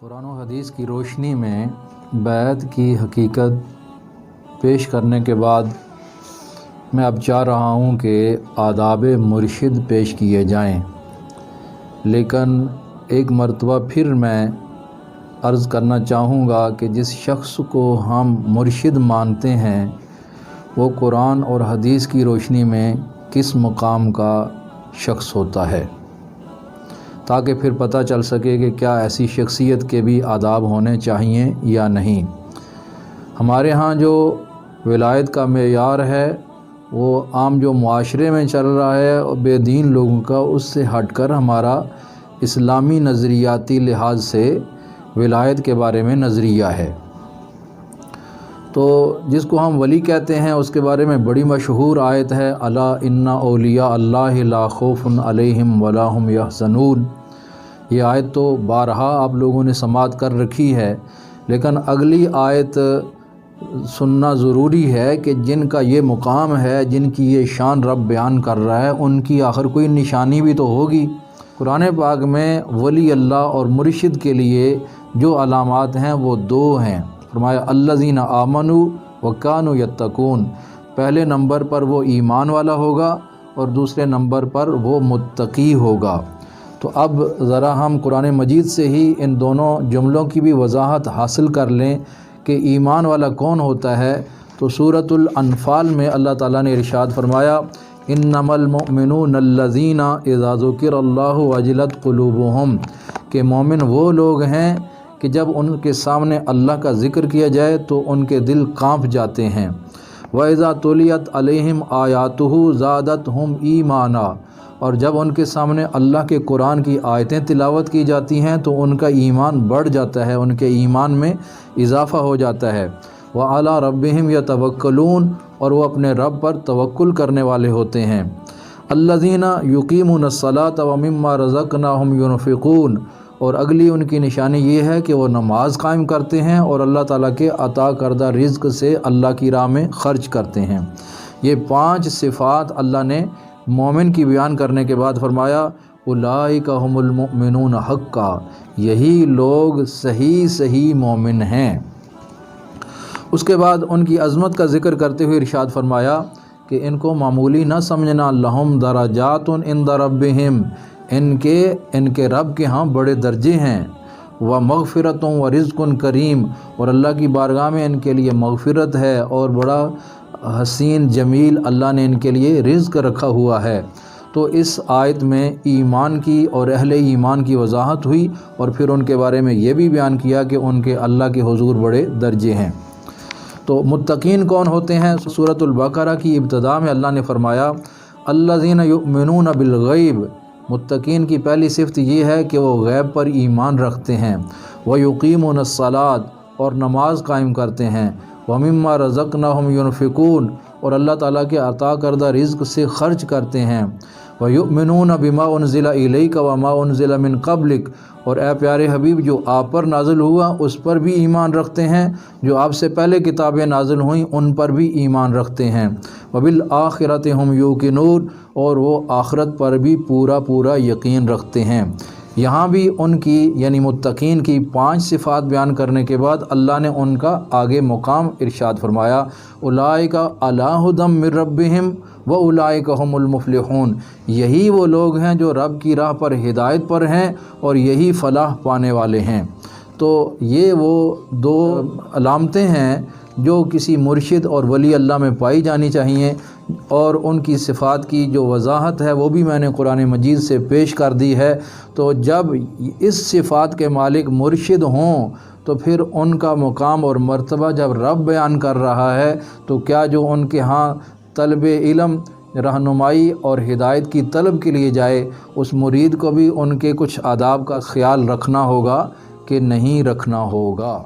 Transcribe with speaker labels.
Speaker 1: قرآن و حدیث کی روشنی میں بیعت کی حقیقت پیش کرنے کے بعد میں اب چاہ رہا ہوں کہ آداب مرشد پیش کیے جائیں، لیکن ایک مرتبہ پھر میں عرض کرنا چاہوں گا کہ جس شخص کو ہم مرشد مانتے ہیں وہ قرآن اور حدیث کی روشنی میں کس مقام کا شخص ہوتا ہے، تاکہ پھر پتہ چل سکے کہ کیا ایسی شخصیت کے بھی آداب ہونے چاہیے یا نہیں۔ ہمارے ہاں جو ولایت کا معیار ہے وہ عام جو معاشرے میں چل رہا ہے اور بے دین لوگوں کا، اس سے ہٹ کر ہمارا اسلامی نظریاتی لحاظ سے ولایت کے بارے میں نظریہ ہے۔ تو جس کو ہم ولی کہتے ہیں اس کے بارے میں بڑی مشہور آیت ہے، الا ان اولیاء اللہ لا خوف علیہم ولا هم یحزنون۔ یہ آیت تو بارہا آپ لوگوں نے سماعت کر رکھی ہے، لیکن اگلی آیت سننا ضروری ہے کہ جن کا یہ مقام ہے، جن کی یہ شان رب بیان کر رہا ہے، ان کی آخر کوئی نشانی بھی تو ہوگی۔ قرآن پاک میں ولی اللہ اور مرشد کے لیے جو علامات ہیں وہ دو ہیں۔ فرمایا الذین آمنوا وکانوا یتقون، پہلے نمبر پر وہ ایمان والا ہوگا اور دوسرے نمبر پر وہ متقی ہوگا۔ تو اب ذرا ہم قرآن مجید سے ہی ان دونوں جملوں کی بھی وضاحت حاصل کر لیں کہ ایمان والا کون ہوتا ہے۔ تو سورۃ الانفال میں اللہ تعالیٰ نے ارشاد فرمایا، انما المؤمنون الذین اذا ذکر اللہ وجلت قلوبہم، کہ مومن وہ لوگ ہیں کہ جب ان کے سامنے اللہ کا ذکر کیا جائے تو ان کے دل کانپ جاتے ہیں۔ وَإِذَا تُلِيَتْ عَلَيْهِمْ آيَاتُهُ زَادَتْهُمْ ایمانا، اور جب ان کے سامنے اللہ کے قرآن کی آیتیں تلاوت کی جاتی ہیں تو ان کا ایمان بڑھ جاتا ہے، ان کے ایمان میں اضافہ ہو جاتا ہے۔ وَعَلَىٰ رَبِّهِمْ يَتَوَكَّلُونَ، اور وہ اپنے رب پر توکل کرنے والے ہوتے ہیں۔ الَّذِينَ يُقِيمُونَ الصَّلَاةَ وَمِمَّا رَزَقْنَاهُمْ يُنْفِقُونَ، اور اگلی ان کی نشانی یہ ہے کہ وہ نماز قائم کرتے ہیں اور اللہ تعالیٰ کے عطا کردہ رزق سے اللہ کی راہ میں خرچ کرتے ہیں۔ یہ 5 صفات اللہ نے مومن کی بیان کرنے کے بعد فرمایا، اولئک ھم المؤمنون حقا، یہی لوگ صحیح مومن ہیں۔ اس کے بعد ان کی عظمت کا ذکر کرتے ہوئے ارشاد فرمایا کہ ان کو معمولی نہ سمجھنا، لہم درجات عند ربہم، ان کے رب کے ہاں بڑے درجے ہیں، ومغفرۃ ورزق کریم، اور اللہ کی بارگاہ میں ان کے لیے مغفرت ہے اور بڑا حسین جمیل اللہ نے ان کے لیے رزق رکھا ہوا ہے۔ تو اس آیت میں ایمان کی اور اہل ایمان کی وضاحت ہوئی، اور پھر ان کے بارے میں یہ بھی بیان کیا کہ ان کے اللہ کے حضور بڑے درجے ہیں۔ تو متقین کون ہوتے ہیں؟ سورۃ البقرہ کی ابتدا میں اللہ نے فرمایا الذین یؤمنون بالغیب، متقین کی پہلی صفت یہ ہے کہ وہ غیب پر ایمان رکھتے ہیں۔ وَيُقِيمُونَ الصَّلَاةَ، اور نماز قائم کرتے ہیں۔ وَمِمَّا رَزَقْنَاهُمْ يُنْفِقُونَ، اور اللہ تعالیٰ کے عطا کردہ رزق سے خرچ کرتے ہیں۔ وَيُؤْمِنُونَ بِمَا أُنزِلَ إِلَيْكَ وَمَا أُنزِلَ مِن قَبْلِكَ، اور اے پیارے حبیب جو آپ پر نازل ہوا اس پر بھی ایمان رکھتے ہیں، جو آپ سے پہلے کتابیں نازل ہوئیں ان پر بھی ایمان رکھتے ہیں۔ وَبِالْآخِرَةِ هُمْ يُوقِنُونَ، اور وہ آخرت پر بھی پورا یقین رکھتے ہیں۔ یہاں بھی ان کی یعنی متقین کی 5 صفات بیان کرنے کے بعد اللہ نے ان کا آگے مقام ارشاد فرمایا، اولئک علی ھدی من ربہم واولئک ھم المفلحون، یہی وہ لوگ ہیں جو رب کی راہ پر ہدایت پر ہیں اور یہی فلاح پانے والے ہیں۔ تو یہ وہ 2 علامتیں ہیں جو کسی مرشد اور ولی اللہ میں پائی جانی چاہیے، اور ان کی صفات کی جو وضاحت ہے وہ بھی میں نے قرآن مجید سے پیش کر دی ہے۔ تو جب اس صفات کے مالک مرشد ہوں تو پھر ان کا مقام اور مرتبہ جب رب بیان کر رہا ہے تو کیا جو ان کے ہاں طلب علم، رہنمائی اور ہدایت کی طلب کے لیے جائے، اس مرید کو بھی ان کے کچھ آداب کا خیال رکھنا ہوگا کہ نہیں رکھنا ہوگا۔